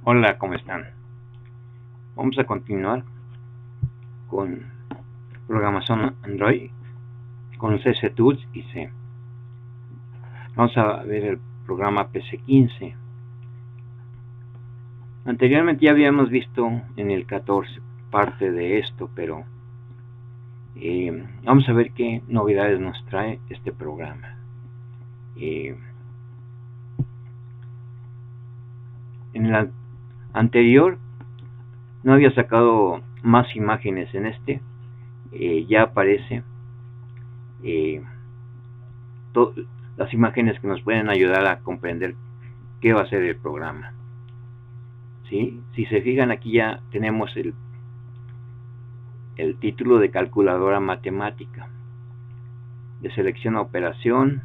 Hola, ¿cómo están? Vamos a continuar con programación Android con CC Tools y C. Vamos a ver el programa PC15. Anteriormente ya habíamos visto en el 14 parte de esto, pero vamos a ver qué novedades nos trae este programa. En la anterior no había sacado más imágenes. En este ya aparece las imágenes que nos pueden ayudar a comprender qué va a ser el programa. ¿Sí? Si se fijan, aquí ya tenemos el título de calculadora matemática, de selección a operación,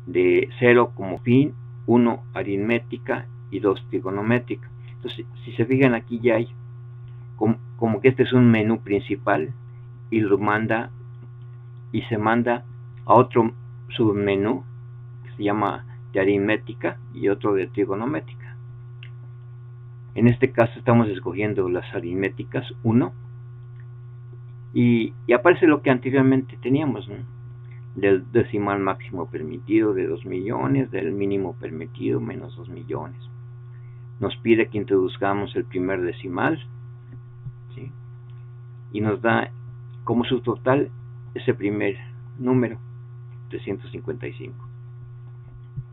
de 0 como fin, 1 aritmética y 2 trigonométrica. Entonces, si se fijan, aquí ya hay como que este es un menú principal y se manda a otro submenú que se llama de aritmética y otro de trigonométrica. En este caso estamos escogiendo las aritméticas 1 y aparece lo que anteriormente teníamos, ¿no? Del decimal máximo permitido de 2 millones, del mínimo permitido menos 2 millones. Nos pide que introduzcamos el primer decimal, ¿sí? Y nos da como su total ese primer número, 355.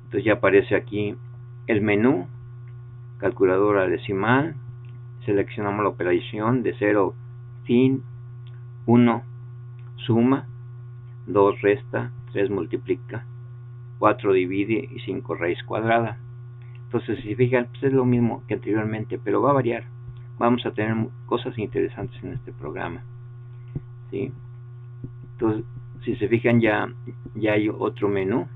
Entonces ya aparece aquí el menú, calculadora decimal, seleccionamos la operación de 0 fin, 1 suma, 2 resta, 3 multiplica, 4 divide y 5 raíz cuadrada. Entonces, si se fijan, pues es lo mismo que anteriormente, pero va a variar. Vamos a tener cosas interesantes en este programa, ¿sí? Entonces, si se fijan, ya hay otro menú,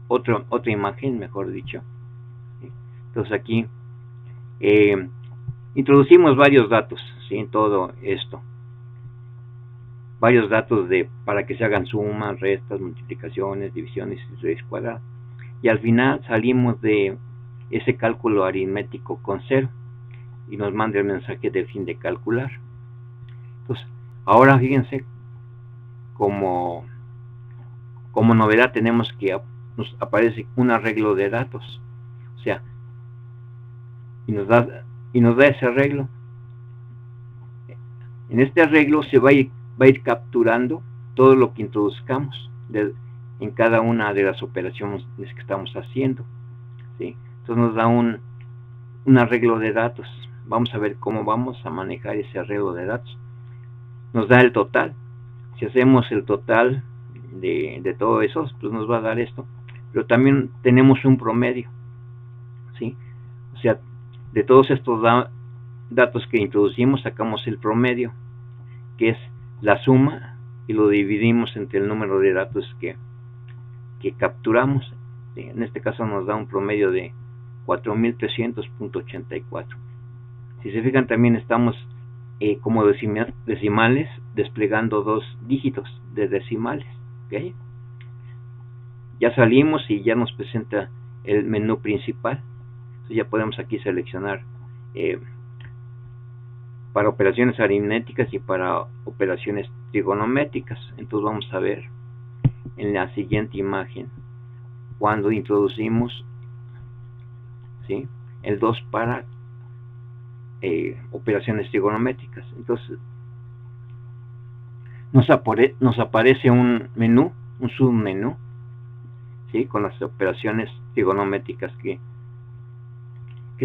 otra imagen, mejor dicho, ¿sí? Entonces aquí introducimos varios datos, ¿sí? En todo esto, varios datos para que se hagan sumas, restas, multiplicaciones, divisiones y raíz cuadrada. Y al final salimos de ese cálculo aritmético con 0 y nos manda el mensaje de fin de calcular. Entonces, ahora fíjense, como novedad tenemos que nos aparece un arreglo de datos, o sea, y nos da ese arreglo. En este arreglo se va a ir capturando todo lo que introduzcamos en cada una de las operaciones que estamos haciendo, ¿sí? Entonces nos da un arreglo de datos. Vamos a ver cómo vamos a manejar ese arreglo de datos. Nos da el total. Si hacemos el total de todo eso, pues nos va a dar esto. Pero también tenemos un promedio, ¿sí? O sea, de todos estos datos que introducimos, sacamos el promedio, que es la suma, y lo dividimos entre el número de datos que capturamos. ¿Sí? En este caso nos da un promedio de 4300.84. Si se fijan, también estamos como decimales desplegando 2 dígitos de decimales, ¿okay? Ya salimos y ya nos presenta el menú principal. Entonces ya podemos aquí seleccionar para operaciones aritméticas y para operaciones trigonométricas. Entonces vamos a ver en la siguiente imagen cuando introducimos, ¿sí?, el 2 para operaciones trigonométricas. Entonces nos aparece un menú, un submenú, ¿sí?, con las operaciones trigonométricas que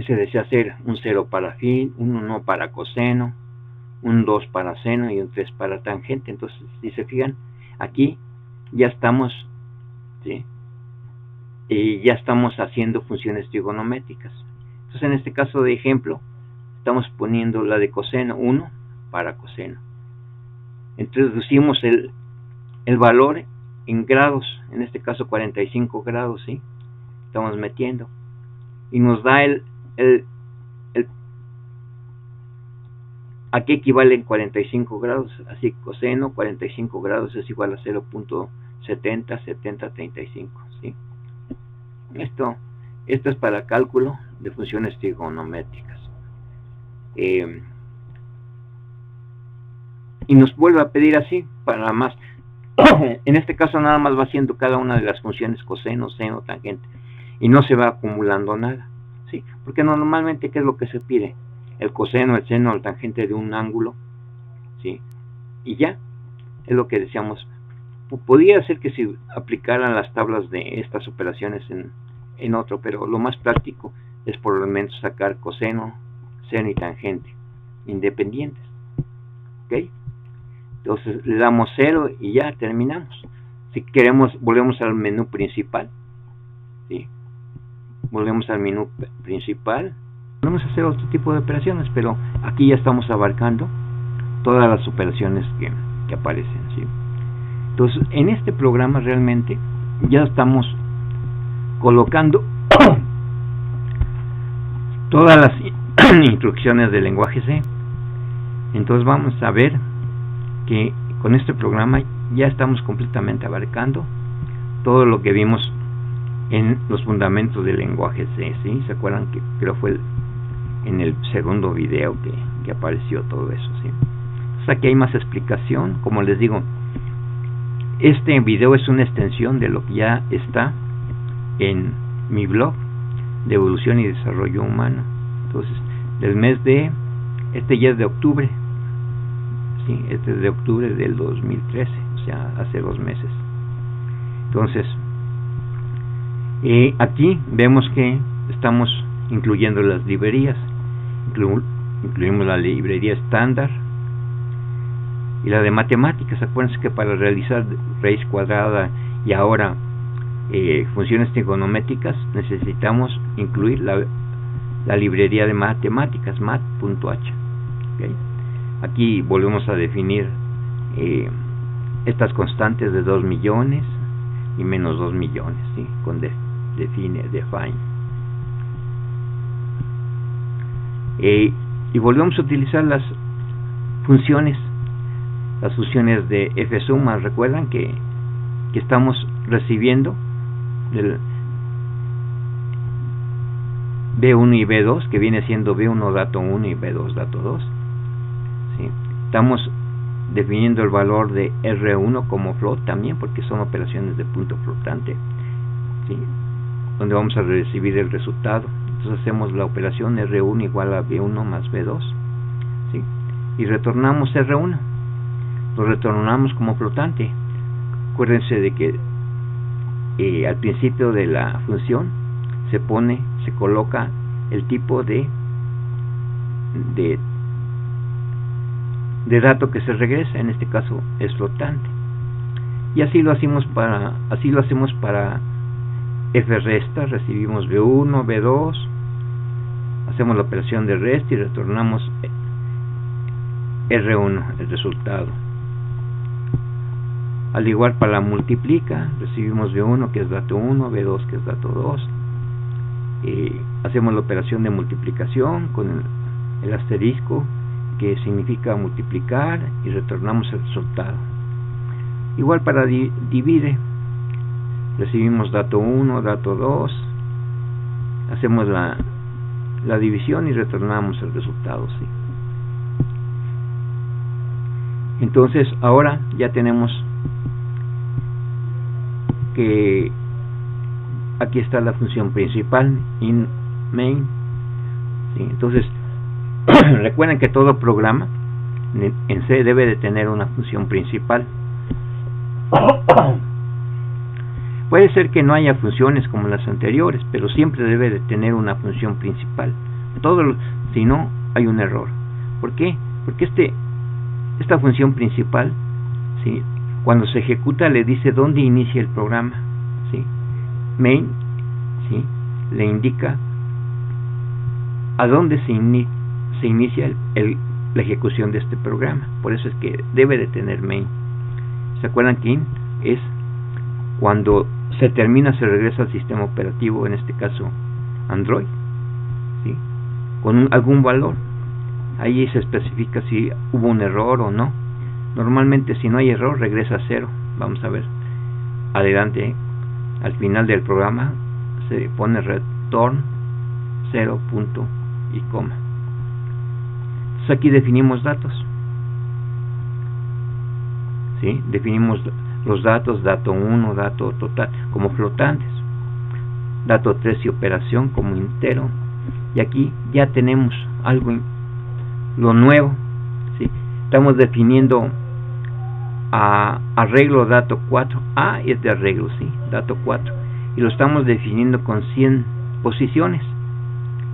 se desea hacer: un 0 para fin, un 1 para coseno, un 2 para seno y un 3 para tangente. Entonces, si se fijan, aquí ya estamos, ¿sí?, y ya estamos haciendo funciones trigonométricas. Entonces, en este caso de ejemplo, estamos poniendo la de coseno, 1 para coseno. Introducimos el valor en grados, en este caso 45 grados, ¿sí? Estamos metiendo y nos da a qué equivalen 45 grados. Así, coseno 45 grados es igual a 0.70, 70, 35, ¿sí? Esto es para cálculo de funciones trigonométricas. Y nos vuelve a pedir así para más. En este caso nada más va haciendo cada una de las funciones coseno, seno, tangente, y no se va acumulando nada, ¿sí? Porque normalmente, ¿qué es lo que se pide? El coseno, el seno, el tangente de un ángulo, ¿sí? Y ya, es lo que decíamos. Podría ser que si aplicaran las tablas de estas operaciones en otro, pero lo más práctico es por el momento sacar coseno, seno y tangente independientes, ¿ok? Entonces le damos 0 y ya terminamos. Si queremos, volvemos al menú principal, ¿sí? Volvemos al menú principal. Podemos hacer otro tipo de operaciones, pero aquí ya estamos abarcando todas las operaciones que aparecen, ¿sí? Entonces, en este programa realmente ya estamos colocando todas las instrucciones del lenguaje C. Entonces vamos a ver que con este programa ya estamos completamente abarcando todo lo que vimos en los fundamentos del lenguaje C, ¿sí? ¿Se acuerdan que creo fue en el segundo video que apareció todo eso, ¿sí? Entonces aquí hay más explicación. Como les digo, este video es una extensión de lo que ya está en mi blog de evolución y desarrollo humano. Entonces, del mes de, este ya es de octubre, ¿sí? Este es de octubre del 2013, o sea, hace 2 meses. Entonces, aquí vemos que estamos incluyendo las librerías. Incluimos la librería estándar y la de matemáticas. Acuérdense que para realizar raíz cuadrada y ahora funciones trigonométricas necesitamos incluir la librería de matemáticas, mat.h, ¿okay? Aquí volvemos a definir estas constantes de 2 millones y menos 2 millones, ¿sí? Con define. Y volvemos a utilizar las funciones de fsuma. Recuerdan que estamos recibiendo del B1 y B2, que viene siendo B1 dato 1 y B2 dato 2, ¿sí? Estamos definiendo el valor de R1 como float también, porque son operaciones de punto flotante, ¿sí? Donde vamos a recibir el resultado. Entonces hacemos la operación R1 igual a B1 más B2, ¿sí? Y retornamos R1. Lo retornamos como flotante. Acuérdense de que al principio de la función se coloca el tipo de dato que se regresa. En este caso es flotante, y así lo hacemos para f resta. Recibimos B1, B2, hacemos la operación de resta y retornamos R1, el resultado. Al igual para la multiplica, recibimos B1 que es dato 1, B2 que es dato 2, hacemos la operación de multiplicación con el asterisco, que significa multiplicar, y retornamos el resultado. Igual para divide, recibimos dato 1, dato 2, hacemos la división y retornamos el resultado, ¿sí? Entonces ahora ya tenemos que aquí está la función principal, in main, ¿sí? Entonces recuerden que todo programa en C debe de tener una función principal. Puede ser que no haya funciones como las anteriores, pero siempre debe de tener una función principal. Si no, hay un error. ¿Por qué? Porque esta función principal, ¿sí? Cuando se ejecuta le dice dónde inicia el programa, ¿sí? Main, ¿sí? Le indica a dónde se inicia la ejecución de este programa. Por eso es que debe de tener main. ¿Se acuerdan que in es cuando se termina, se regresa al sistema operativo, en este caso Android, ¿sí? Con algún valor? Ahí se especifica si hubo un error o no. Normalmente, si no hay error, regresa a 0. Vamos a ver adelante, al final del programa se pone return 0, punto y coma. Entonces aquí definimos datos, ¿sí? Definimos los datos, dato 1, dato total, como flotantes, dato 3 y operación como entero, y aquí ya tenemos algo, lo nuevo, ¿sí? Estamos definiendo arreglo dato 4, es de arreglo, ¿sí? Dato 4, y lo estamos definiendo con 100 posiciones,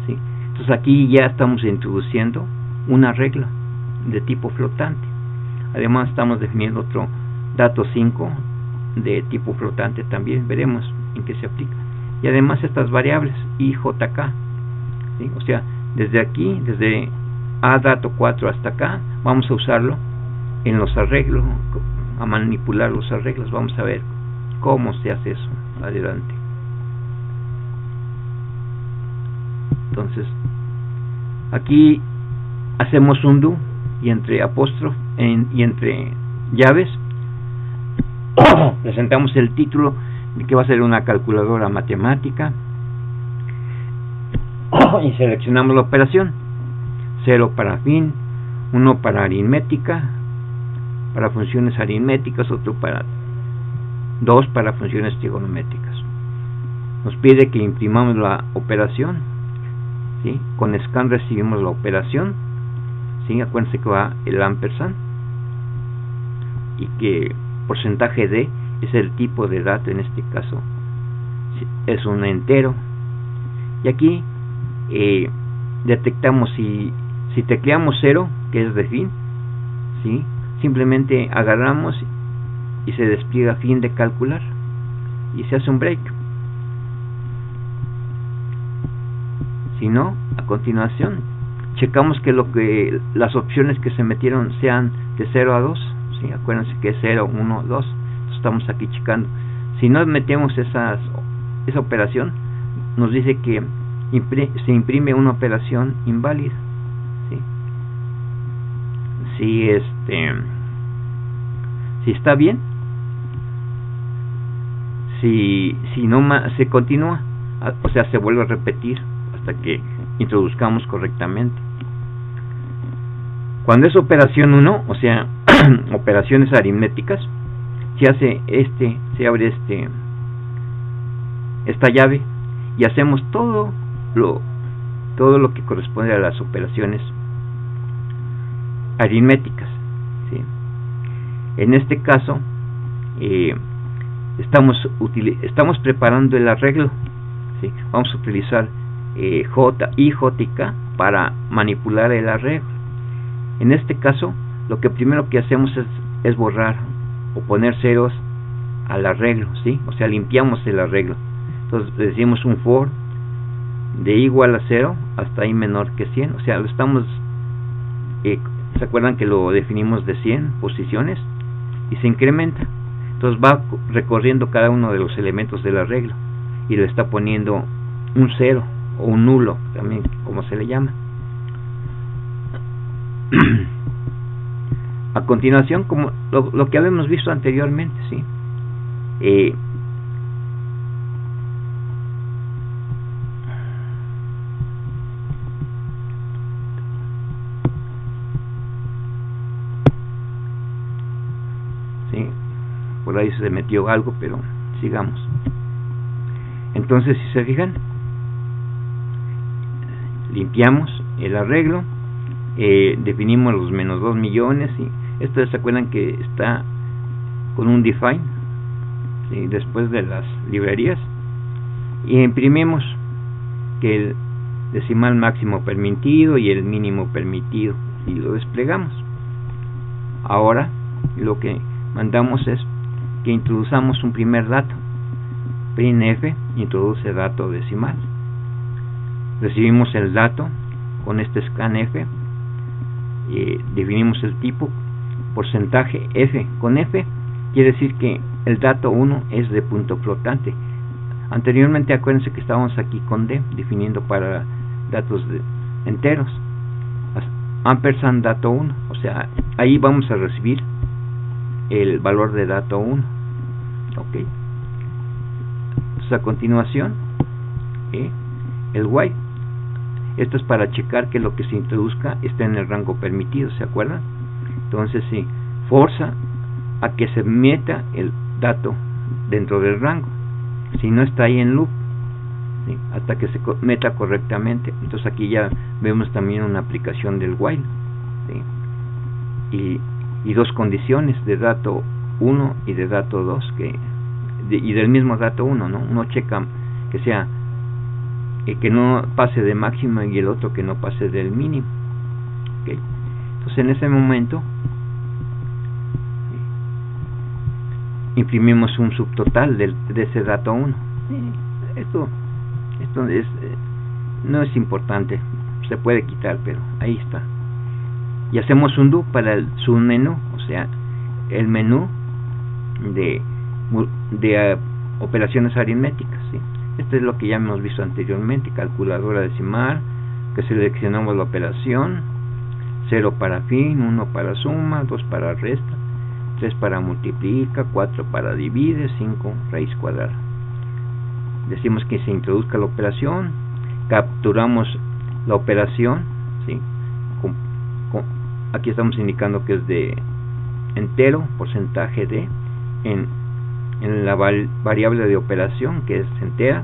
¿sí? Entonces aquí ya estamos introduciendo un arreglo de tipo flotante. Además estamos definiendo otro dato 5 de tipo flotante también, veremos en qué se aplica. Y además estas variables i, j, k, ¿sí? O sea, desde aquí, desde a dato 4 hasta acá, vamos a usarlo en los arreglos, a manipular los arreglos. Vamos a ver cómo se hace eso adelante. Entonces aquí hacemos un do, y entre apóstrofe y entre llaves presentamos el título de que va a ser una calculadora matemática, y seleccionamos la operación: 0 para fin, 1 para aritmética, para funciones aritméticas, otro para 2 para funciones trigonométricas. Nos pide que imprimamos la operación, ¿sí? Con scan recibimos la operación, ¿sí? Acuérdense que va el ampersand, y que porcentaje de es el tipo de dato, en este caso es un entero. Y aquí detectamos si tecleamos 0, que es de fin, ¿sí? Simplemente agarramos y se despliega fin de calcular, y se hace un break. Si no, a continuación checamos que las opciones que se metieron sean de 0 a 2, ¿sí? Acuérdense que es 0, 1, 2. Estamos aquí checando. Si no metemos esa operación, nos dice que se imprime una operación inválida, ¿sí? Si está bien, si no se continúa, o sea, se vuelve a repetir hasta que introduzcamos correctamente. Cuando es operación 1, o sea, operaciones aritméticas, se abre esta llave, y hacemos todo lo que corresponde a las operaciones aritméticas, ¿sí? En este caso estamos preparando el arreglo, ¿sí? Vamos a utilizar J y K para manipular el arreglo. En este caso, lo que primero que hacemos es borrar o poner ceros al arreglo, ¿sí? O sea, limpiamos el arreglo. Entonces decimos un for de igual a 0 hasta i menor que 100, o sea, lo estamos ¿se acuerdan que lo definimos de 100 posiciones? Y se incrementa. Entonces va recorriendo cada uno de los elementos del arreglo y le está poniendo un 0 o un nulo, también como se le llama. A continuación, como lo que habíamos visto anteriormente, ¿sí? ¿Sí? Por ahí se metió algo, pero sigamos. Entonces, si se fijan, limpiamos el arreglo, definimos los menos 2 millones, y esto se acuerdan que está con un define, ¿sí? Después de las librerías, y imprimimos que el decimal máximo permitido y el mínimo permitido, y lo desplegamos. Ahora lo que mandamos es que introduzcamos un primer dato. printf introduce dato decimal. Recibimos el dato con este scanf, y definimos el tipo porcentaje f. Con f quiere decir que el dato 1 es de punto flotante. Anteriormente acuérdense que estábamos aquí con d, definiendo para datos enteros. Ampersand dato 1, o sea, ahí vamos a recibir el valor de dato 1. Ok. Entonces a continuación el while Esto es para checar que lo que se introduzca esté en el rango permitido, ¿se acuerdan? Entonces sí, forza a que se meta el dato dentro del rango. Si no, está ahí en loop, ¿sí? Hasta que se meta correctamente. Entonces aquí ya vemos también una aplicación del while, ¿sí? Y dos condiciones de dato 1 y de dato 2 y del mismo dato 1, ¿no? Uno checa que sea que no pase de máximo y el otro que no pase del mínimo, ¿okay? Entonces en ese momento imprimimos un subtotal de ese dato 1. Esto no es importante, se puede quitar, pero ahí está. Y hacemos un do para el submenú, o sea, el menú de operaciones aritméticas, ¿sí? Esto es lo que ya hemos visto anteriormente: calculadora decimal, que seleccionamos la operación, 0 para fin, 1 para suma, 2 para resta, 3 para multiplica, 4 para divide, 5 raíz cuadrada. Decimos que se introduzca la operación, capturamos la operación, ¿sí? Aquí estamos indicando que es de entero, porcentaje de, en la variable de operación, que es entera,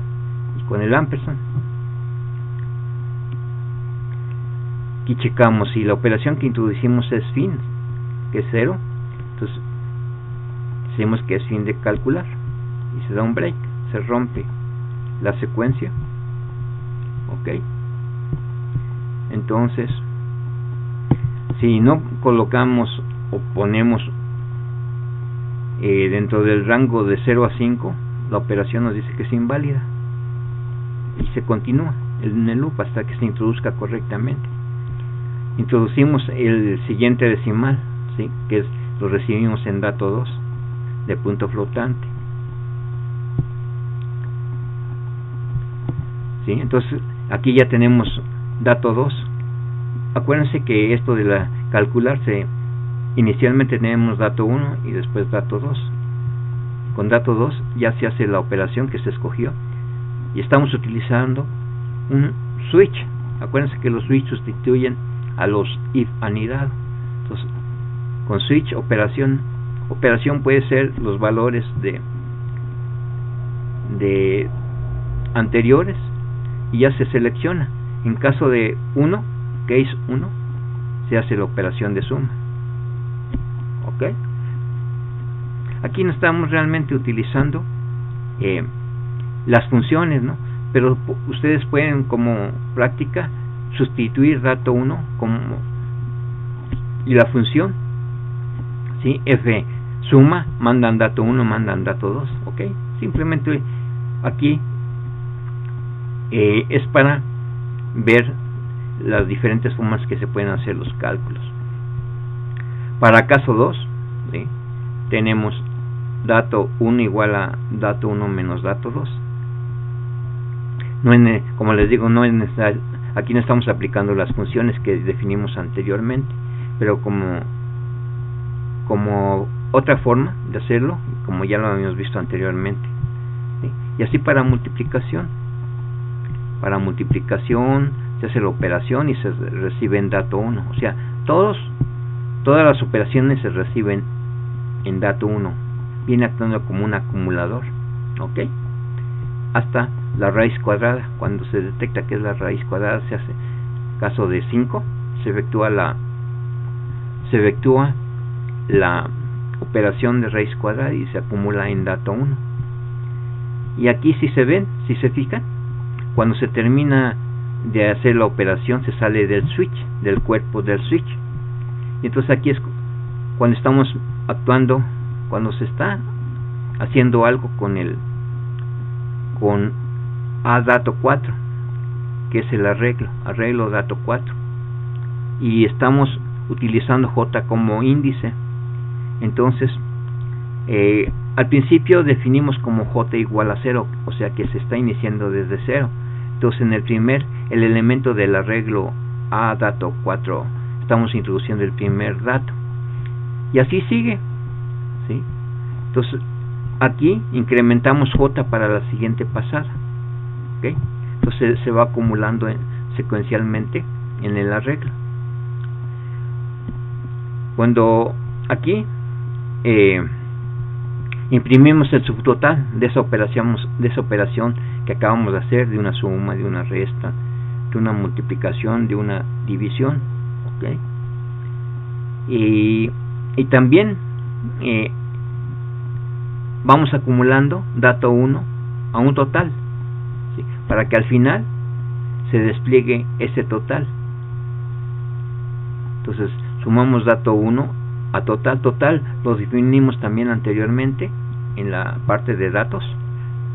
y con el ampersand. Aquí checamos si la operación que introducimos es fin, que es 0, entonces decimos que es fin de calcular, y se da un break, se rompe la secuencia, ok. Entonces, si no colocamos o ponemos dentro del rango de 0 a 5, la operación nos dice que es inválida y se continúa en el loop hasta que se introduzca correctamente. Introducimos el siguiente decimal, ¿sí? Que lo recibimos en dato 2 de punto flotante, ¿sí? Entonces aquí ya tenemos dato 2. Acuérdense que esto de la calcularse, inicialmente tenemos dato 1 y después dato 2. Con dato 2 ya se hace la operación que se escogió y estamos utilizando un switch. Acuérdense que los switch sustituyen a los if anidados. Entonces, con switch operación puede ser los valores de anteriores y ya se selecciona. En caso de 1, case 1, se hace la operación de suma, ok. Aquí no estamos realmente utilizando las funciones, ¿no? Pero ustedes pueden, como práctica, sustituir dato 1 y la función, ¿sí? F suma, mandan dato 1, mandan dato 2, ok. Simplemente aquí es para ver las diferentes formas que se pueden hacer los cálculos. Para caso 2, ¿sí? Tenemos dato 1 igual a dato 1 menos dato 2. No como les digo, no es necesario, aquí no estamos aplicando las funciones que definimos anteriormente, pero como otra forma de hacerlo, como ya lo habíamos visto anteriormente, ¿sí? Y así para multiplicación. Para multiplicación se hace la operación y se recibe en dato 1. O sea, todas las operaciones se reciben en dato 1. Viene actuando como un acumulador, ¿ok? Hasta la raíz cuadrada. Cuando se detecta que es la raíz cuadrada, se hace caso de 5, se efectúa la operación de raíz cuadrada y se acumula en dato 1. Y aquí, si se fijan, cuando se termina de hacer la operación, se sale del switch, del cuerpo del switch. Y entonces aquí es cuando estamos actuando, cuando se está haciendo algo con A dato 4, que es el arreglo dato 4, y estamos utilizando J como índice. Entonces al principio definimos como J igual a 0, o sea que se está iniciando desde 0. Entonces en el elemento del arreglo A dato 4, estamos introduciendo el primer dato, y así sigue, ¿sí? Entonces aquí incrementamos J para la siguiente pasada, ¿okay? Entonces se va acumulando, secuencialmente en el arreglo. Cuando aquí imprimimos el subtotal de esa operación que acabamos de hacer, de una suma, de una resta, de una multiplicación, de una división, ¿okay? Y también vamos acumulando dato 1 a un total, ¿sí? Para que al final se despliegue ese total. Entonces sumamos dato 1 a total lo definimos también anteriormente en la parte de datos,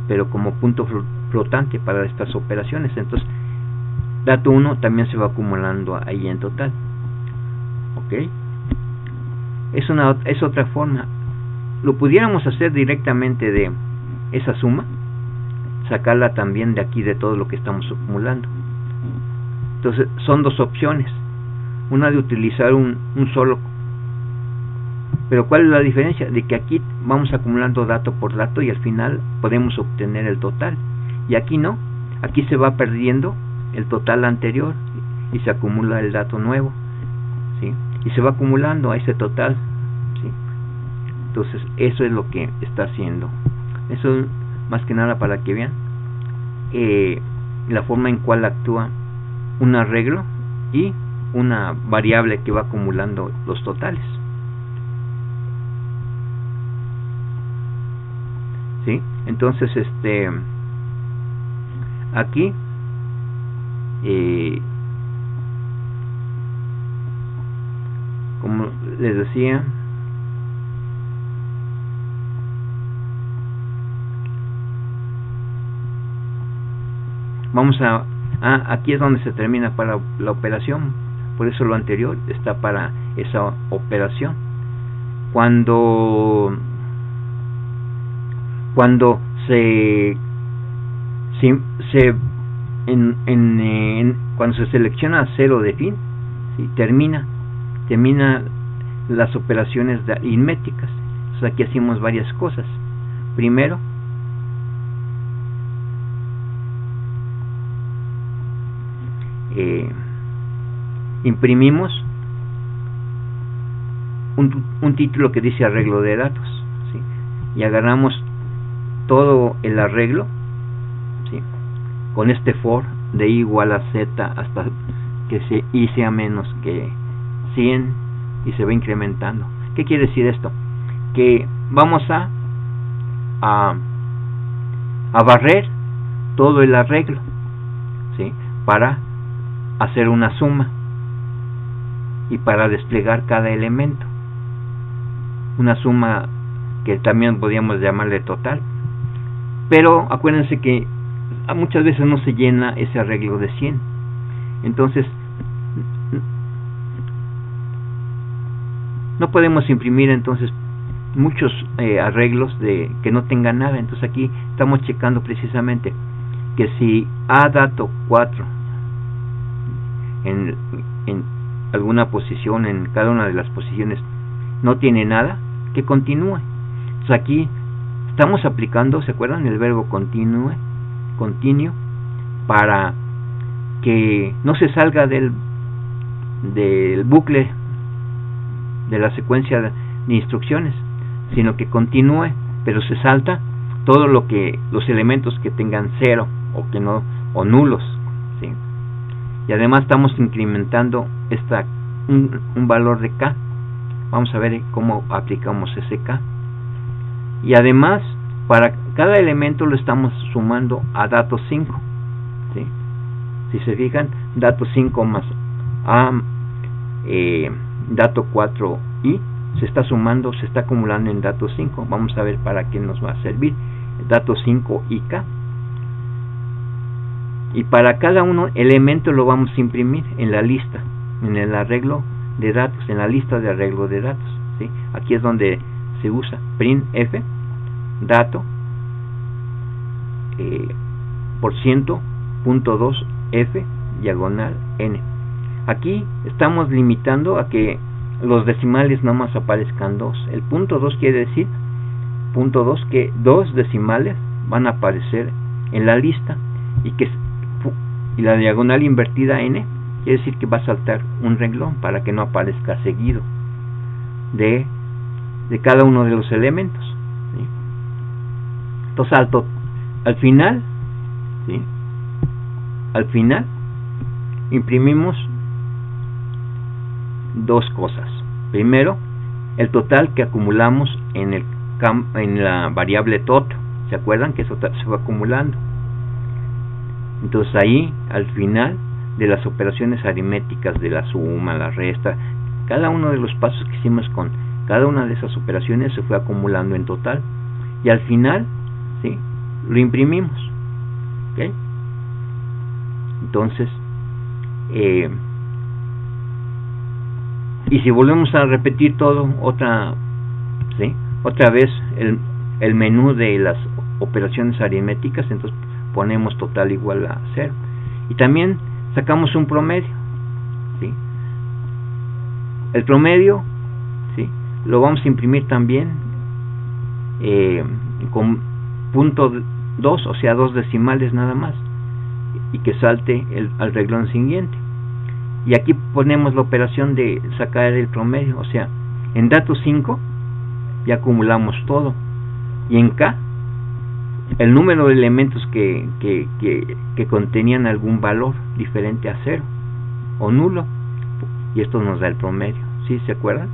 pero como punto flotante para estas operaciones. Entonces dato 1 también se va acumulando ahí en total, ¿ok? Es otra forma. Lo pudiéramos hacer directamente de esa suma, sacarla también de aquí, de todo lo que estamos acumulando. Entonces son dos opciones, una de utilizar un solo, pero ¿cuál es la diferencia? De que aquí vamos acumulando dato por dato y al final podemos obtener el total, y aquí no, aquí se va perdiendo el total anterior y se acumula el dato nuevo, ¿sí? Y se va acumulando a ese total, ¿sí? Entonces eso es lo que está haciendo. Eso más que nada para que vean la forma en cual actúa un arreglo y una variable que va acumulando los totales, ¿sí? Entonces aquí como les decía, vamos a aquí es donde se termina para la operación, por eso lo anterior está para esa operación. Cuando cuando se selecciona 0 de fin, ¿sí? termina las operaciones aritméticas. Entonces aquí hacemos varias cosas. Primero, imprimimos un título que dice arreglo de datos, ¿sí? Y agarramos todo el arreglo, ¿sí? Con este for de i igual a z hasta que i sea menos que 100 y se va incrementando. ¿Qué quiere decir esto? Que vamos a barrer todo el arreglo, ¿sí? Para hacer una suma y para desplegar cada elemento, una suma que también podríamos llamarle total. Pero acuérdense que muchas veces no se llena ese arreglo de 100, entonces no podemos imprimir entonces muchos arreglos que no tengan nada. Entonces aquí estamos checando precisamente que si a dato 4 en alguna posición, en cada una de las posiciones no tiene nada, que continúe. Entonces aquí estamos aplicando, ¿se acuerdan? El verbo continuo, para que no se salga del bucle de la secuencia de instrucciones, sino que continúe, pero se salta todo los elementos que tengan 0 o que no, o nulos, ¿sí? Y además estamos incrementando un valor de k. Vamos a ver cómo aplicamos ese k. Y además para cada elemento lo estamos sumando a dato 5, ¿sí? Si se fijan, dato 5 más dato 4i se está sumando, se está acumulando en dato 5. Vamos a ver para qué nos va a servir dato 5 y k. Y para cada elemento lo vamos a imprimir en la lista, en el arreglo de datos, en la lista de arreglo de datos, ¿sí? Aquí es donde se usa printf dato por ciento punto 2 f diagonal n. Aquí estamos limitando a que los decimales nada más aparezcan 2. El punto 2 quiere decir que 2 decimales van a aparecer en la lista y que y la diagonal invertida n quiere decir que va a saltar un renglón para que no aparezca seguido de cada uno de los elementos, ¿sí? Entonces al final, ¿sí?, al final imprimimos dos cosas. Primero, el total que acumulamos en la variable tot. ¿Se acuerdan que eso se fue acumulando? Entonces ahí, al final de las operaciones aritméticas de la suma, la resta, cada uno de los pasos que hicimos con cada una de esas operaciones se fue acumulando en total, y al final, ¿sí?, lo imprimimos, ¿ok? Entonces, y si volvemos a repetir todo otra vez el menú de las operaciones aritméticas, entonces ponemos total igual a 0, y también sacamos un promedio, ¿sí? El promedio, ¿sí?, lo vamos a imprimir también con punto 2, o sea 2 decimales nada más, y que salte al renglón siguiente. Y aquí ponemos la operación de sacar el promedio, o sea, en datos 5 ya acumulamos todo, y en K el número de elementos que contenían algún valor diferente a 0 o nulo, y esto nos da el promedio. ¿Sí se acuerdan?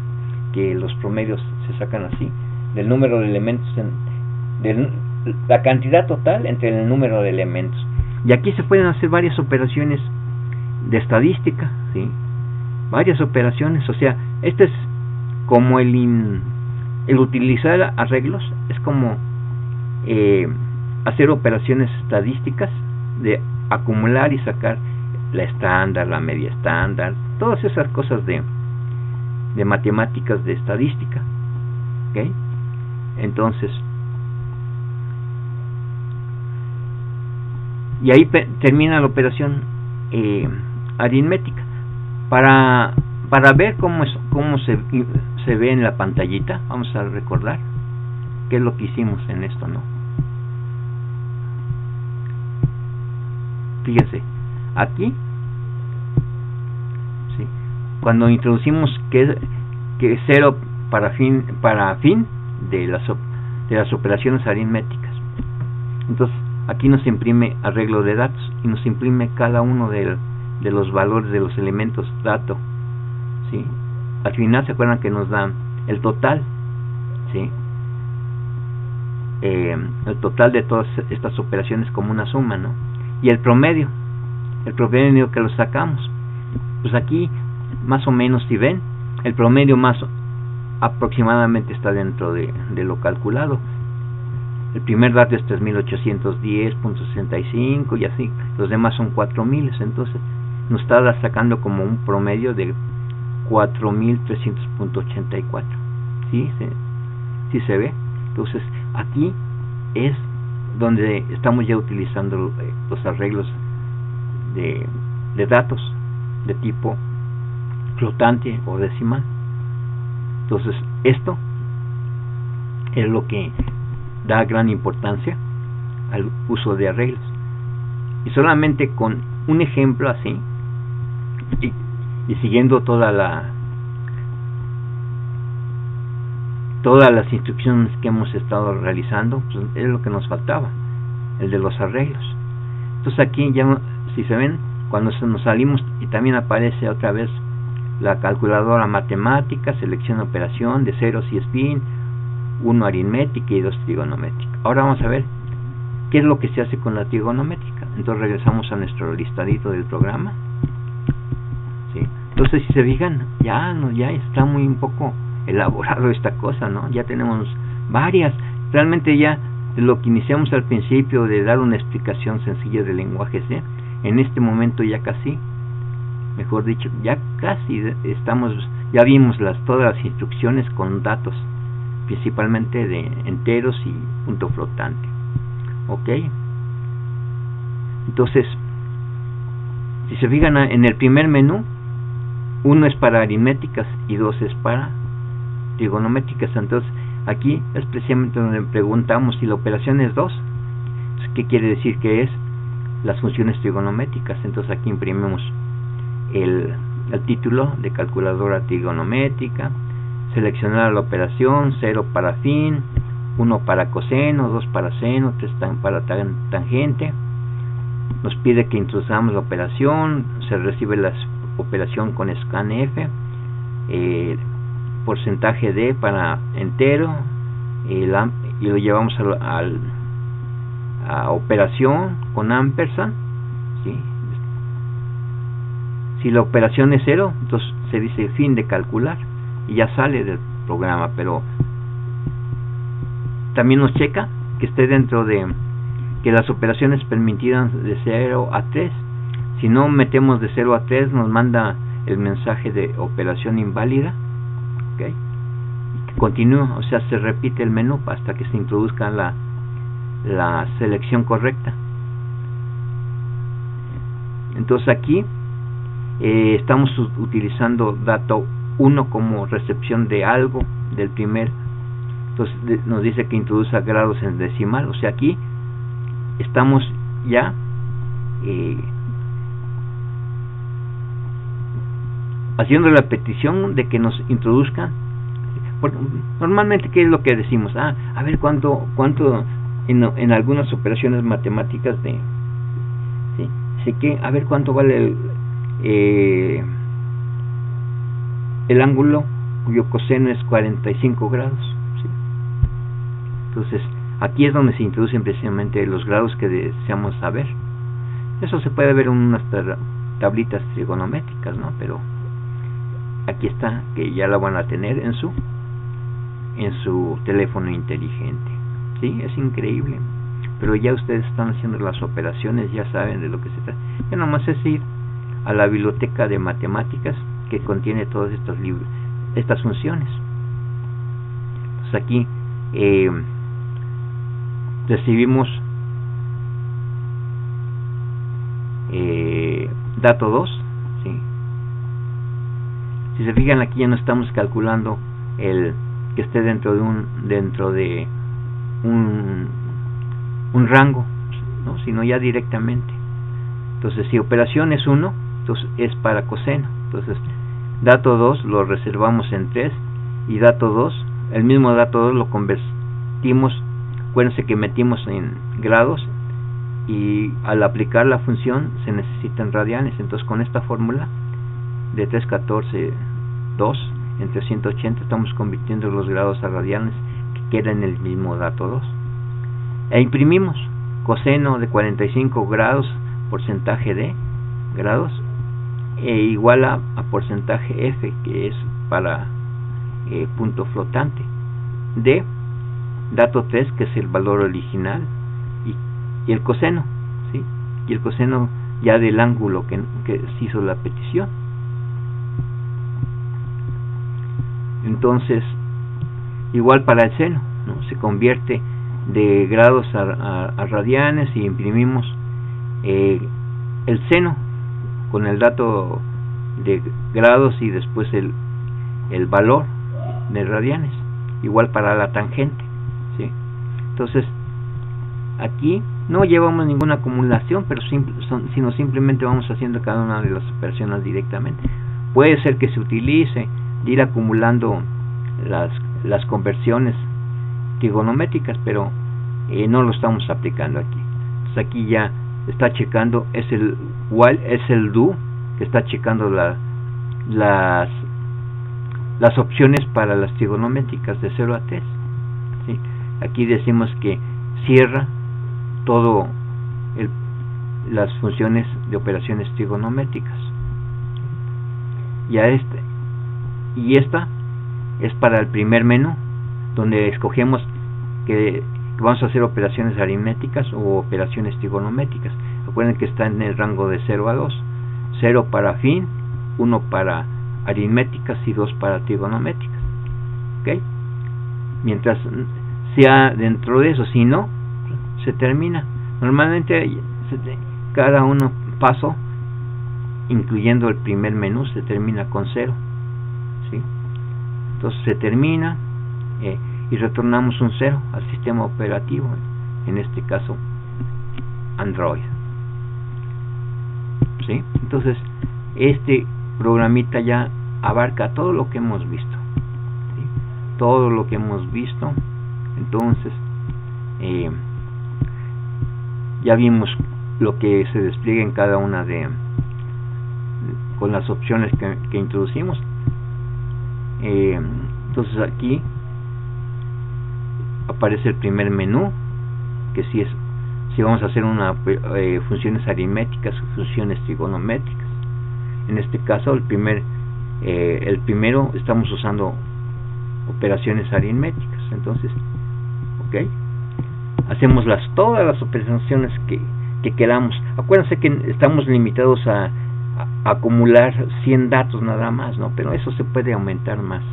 Que los promedios se sacan así, del número de elementos, de la cantidad total entre el número de elementos. Y aquí se pueden hacer varias operaciones de estadística, ¿sí? Varias operaciones, o sea, este es como el utilizar arreglos, es como hacer operaciones estadísticas de acumular y sacar la estándar, la media estándar, todas esas cosas de matemáticas de estadística, ¿ok? Entonces, y ahí termina la operación aritmética. Para ver cómo se ve en la pantallita, vamos a recordar qué es lo que hicimos en esto, ¿no? Fíjense, aquí, ¿sí?, cuando introducimos que 0 para fin de las operaciones aritméticas, entonces aquí nos imprime arreglo de datos y nos imprime cada uno de los valores de los elementos dato, ¿sí? Al final se acuerdan que nos dan el total, ¿sí?, el total de todas estas operaciones como una suma, ¿no? Y el promedio que lo sacamos, pues aquí más o menos, si ven, el promedio más aproximadamente está dentro de lo calculado. El primer dato es 3810.65 y así, los demás son 4000, entonces nos está sacando como un promedio de 4300.84. ¿Sí? ¿Sí se ve? Entonces aquí es donde estamos ya utilizando los arreglos de datos de tipo flotante o decimal. Entonces esto es lo que da gran importancia al uso de arreglos, y solamente con un ejemplo así y siguiendo todas las instrucciones que hemos estado realizando, pues es lo que nos faltaba, el de los arreglos. Entonces aquí ya, si se ven, cuando nos salimos, y también aparece otra vez la calculadora matemática, selección operación de ceros y spin, 1 aritmética y 2 trigonométrica. Ahora vamos a ver qué es lo que se hace con la trigonométrica. Entonces regresamos a nuestro listadito del programa, ¿sí? Entonces, si se fijan, ya está muy un poco elaborado esta cosa, ¿no? Ya tenemos varias, realmente ya lo que iniciamos al principio de dar una explicación sencilla del lenguaje C, en este momento ya casi, mejor dicho, ya casi ya vimos todas las instrucciones con datos, principalmente de enteros y punto flotante, ¿ok? Entonces, si se fijan en el primer menú, 1 es para aritméticas y 2 es para trigonométricas. Entonces aquí es precisamente donde preguntamos si la operación es 2, ¿qué quiere decir que es? las funciones trigonométricas. Entonces aquí imprimimos el título de calculadora trigonométrica, seleccionar la operación, 0 para fin, 1 para coseno, 2 para seno, 3 para tangente. Nos pide que introduzcamos la operación, se recibe la operación con scanf, porcentaje de para entero, y lo llevamos a operación con ampersand, ¿sí? Si la operación es 0, entonces se dice fin de calcular y ya sale del programa, pero también nos checa que esté dentro de que las operaciones permitidas de 0 a 3. Si no metemos de 0 a 3, nos manda el mensaje de operación inválida, ¿okay? Continúa, o sea, se repite el menú hasta que se introduzca la selección correcta. Entonces aquí estamos utilizando dato 1 como recepción de algo del primer. Entonces nos dice que introduce grados en decimal, o sea, aquí estamos ya haciendo la petición de que nos introduzcan. Normalmente, ¿qué es lo que decimos? A ver cuánto en algunas operaciones matemáticas ¿sí? Sé que a ver cuánto vale el ángulo cuyo coseno es 45 grados, ¿sí? Entonces aquí es donde se introducen precisamente los grados que deseamos saber. Eso se puede ver en unas tablitas trigonométricas, ¿no? Pero aquí está, que ya la van a tener en su teléfono inteligente. Sí, es increíble, pero ya ustedes están haciendo las operaciones, ya saben de lo que se trata. Ya nomás es ir a la biblioteca de matemáticas que contiene todos estos libros, estas funciones. Entonces aquí recibimos dato 2, ¿sí? Si se fijan, aquí ya no estamos calculando el que esté dentro de un rango, ¿no? Sino ya directamente. Entonces si operación es 1, entonces es para coseno. Entonces dato 2 lo reservamos en 3 y dato 2, el mismo dato 2 lo convertimos. Acuérdense que metimos en grados y al aplicar la función se necesitan radianes. Entonces con esta fórmula de 314 2 en 380 estamos convirtiendo los grados a radianes que quedan en el mismo dato 2. E imprimimos coseno de 45 grados, porcentaje de grados, igual a porcentaje F, que es para punto flotante, de dato 3, que es el valor original, y el coseno, ¿sí? Y el coseno ya del ángulo que se hizo la petición. Entonces igual para el seno, ¿no? Se convierte de grados a radianes y imprimimos el seno con el dato de grados y después el valor de radianes, igual para la tangente, ¿sí? Entonces aquí no llevamos ninguna acumulación, pero sino simplemente vamos haciendo cada una de las operaciones directamente. Puede ser que se utilice de ir acumulando las conversiones trigonométricas, pero no lo estamos aplicando aquí. Entonces aquí ya está checando, es el do que está checando las opciones para las trigonométricas de 0 a 3, ¿sí? Aquí decimos que cierra todo las funciones de operaciones trigonométricas. Y esta es para el primer menú, donde escogemos que vamos a hacer operaciones aritméticas o operaciones trigonométricas. Recuerden que está en el rango de 0 a 2, 0 para fin, 1 para aritméticas y 2 para trigonométricas, ¿ok? Mientras sea dentro de eso, si no, se termina. Normalmente cada uno paso, incluyendo el primer menú, se termina con 0, ¿sí? Entonces se termina y retornamos un 0 al sistema operativo, en este caso Android. ¿sí? Entonces este programita ya abarca todo lo que hemos visto, ¿sí? Todo lo que hemos visto. Entonces ya vimos lo que se despliega en cada una con las opciones que introducimos. Entonces aquí aparece el primer menú, que si vamos a hacer funciones aritméticas o funciones trigonométricas. En este caso el primero estamos usando operaciones aritméticas. Entonces, ok, hacemos todas las operaciones que queramos. Acuérdense que estamos limitados a acumular 100 datos nada más, ¿no? Pero eso se puede aumentar más.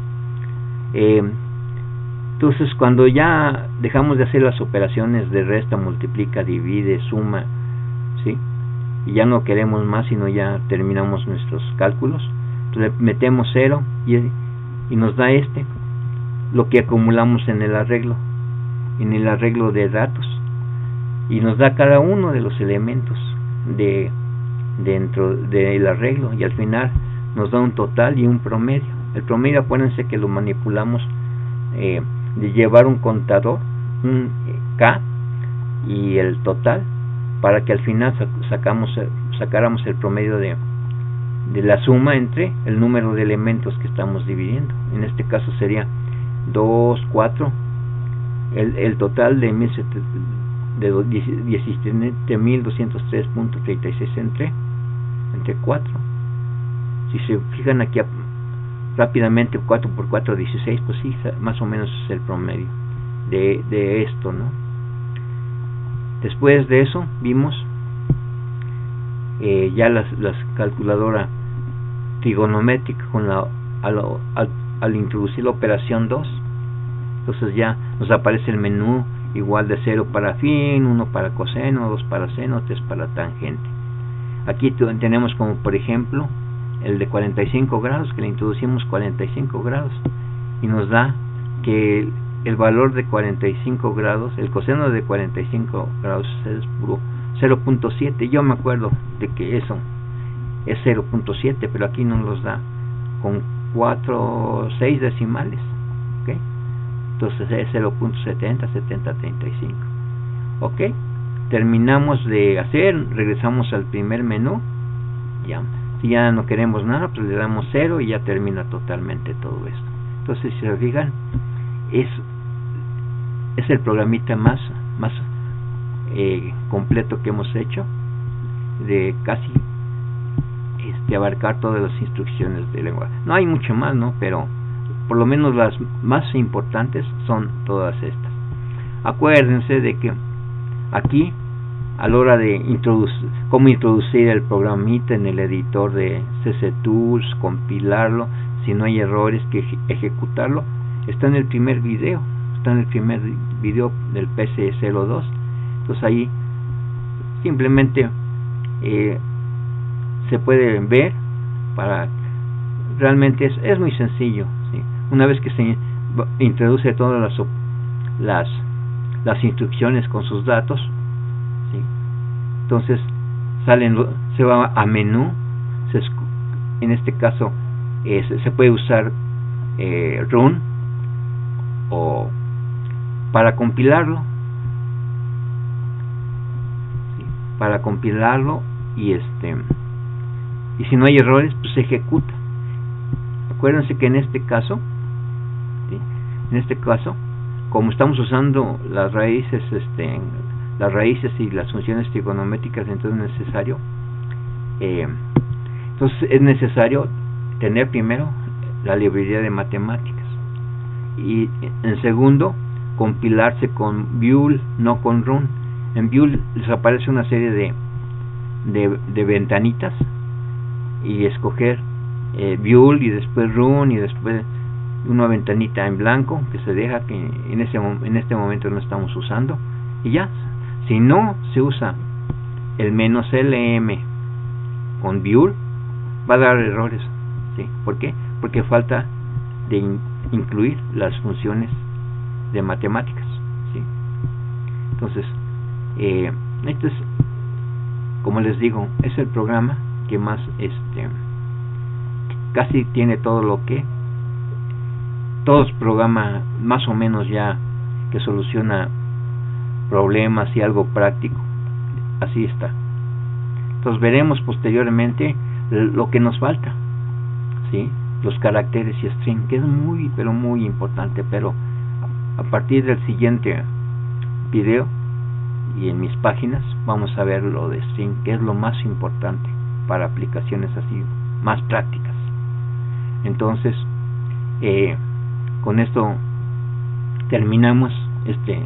Entonces, cuando ya dejamos de hacer las operaciones de resta, multiplica, divide, suma, ¿sí? Y ya no queremos más, sino ya terminamos nuestros cálculos, entonces metemos 0 y nos da lo que acumulamos en el arreglo de datos, y nos da cada uno de los elementos dentro del arreglo, y al final nos da un total y un promedio. El promedio, acuérdense que lo manipulamos de llevar un contador, un K, y el total, para que al final sacáramos el promedio de la suma entre el número de elementos que estamos dividiendo. En este caso sería 2, 4, el total de 17.203.36 entre 4. Si se fijan aquí rápidamente, 4 por 4, 16, pues sí, más o menos es el promedio de esto, ¿no? Después de eso vimos ya las calculadora trigonométrica al introducir la operación 2. Entonces ya nos aparece el menú igual de 0 para fin, 1 para coseno, 2 para seno, 3 para tangente. Aquí tenemos como por ejemplo el de 45 grados, que le introducimos 45 grados y nos da que el valor de 45 grados, el coseno de 45 grados es puro 0.7. Yo me acuerdo de que eso es 0.7, pero aquí nos los da con 6 decimales, ¿ok? Entonces es 0.70, 70, 35. Ok, terminamos de hacer, regresamos al primer menú. Ya, si ya no queremos nada, pues le damos 0 y ya termina totalmente todo esto. Entonces, si se fijan, es el programita más completo que hemos hecho, de casi abarcar todas las instrucciones de lenguaje. No hay mucho más, ¿no? Pero por lo menos las más importantes son todas estas. Acuérdense de que aquí, a la hora de cómo introducir el programita en el editor de CC Tools, compilarlo, si no hay errores, que ejecutarlo, está en el primer video, del PC02. Entonces ahí simplemente se puede ver, realmente es muy sencillo, ¿sí? Una vez que se introduce todas las instrucciones con sus datos, ¿sí? Entonces se va a menú, en este caso se puede usar run o para compilarlo, ¿sí? Para compilarlo y si no hay errores, pues se ejecuta. Acuérdense que en este caso, ¿sí? Como estamos usando las raíces y las funciones trigonométricas, entonces es necesario tener primero la librería de matemáticas, y en segundo compilarse con Buell, no con run. En Buell les aparece una serie de ventanitas, y escoger Buell y después run y después una ventanita en blanco que se deja, que en este momento no estamos usando, y ya. Si no se usa el -lm con Buell, va a dar errores, ¿sí? ¿Por qué? Porque falta de incluir las funciones de matemáticas, ¿sí? Entonces esto es, como les digo, es el programa que más casi tiene todo lo que todos programas más o menos ya que soluciona problemas y algo práctico. Así está. Entonces veremos posteriormente lo que nos falta, ¿sí? Los caracteres y string, que es muy pero muy importante, pero a partir del siguiente video y en mis páginas vamos a ver lo de string, que es lo más importante para aplicaciones así más prácticas. Entonces con esto terminamos este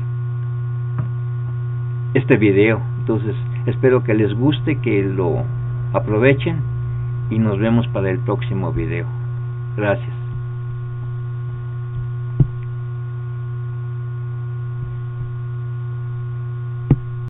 video. Entonces espero que les guste, que lo aprovechen y nos vemos para el próximo video. Gracias.